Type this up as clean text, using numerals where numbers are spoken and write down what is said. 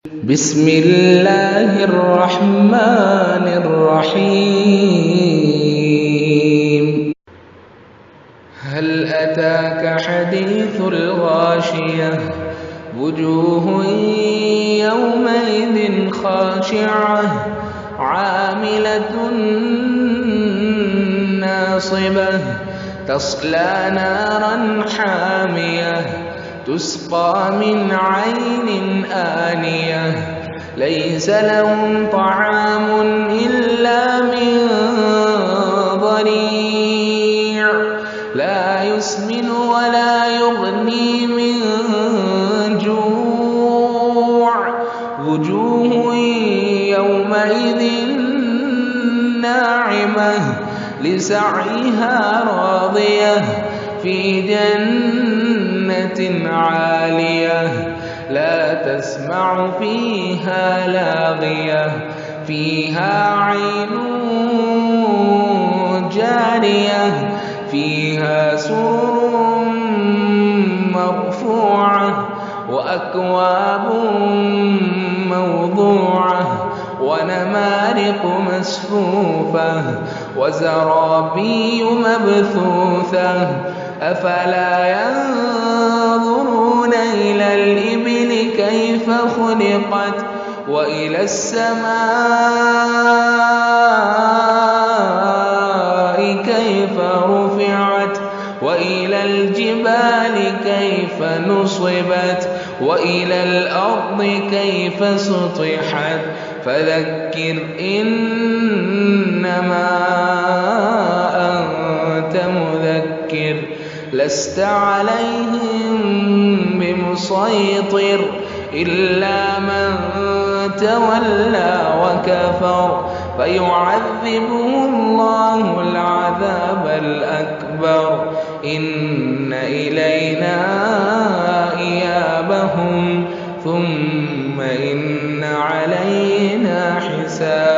بسم الله الرحمن الرحيم. هل أتاك حديث الغاشية؟ وجوه يومئذ خاشعة عاملة ناصبة تصلى نارا حامية تسقى من عين آنية ليس لهم طعام إلا من ضريع لا يسمن ولا يغني من جوع وجوه يومئذ ناعمة لسعيها راضية في جنة عالية لا تسمع فيها لاغية فيها عين جارية فيها سرر مرفوعة وأكواب موضوعة ونمارق مسفوفة وزرابي مبثوثة أفلا ينظرون إلى الإبل كيف خلقت وإلى السماء كيف رفعت وإلى الجبال كيف نصبت وإلى الأرض كيف سطحت فذكر إنما أنت مذكر لست عليهم بمسيطر إلا من تولى وكفر فيعذبه الله العذاب الأكبر إن إلينا إيابهم ثم إن علينا حسابهم.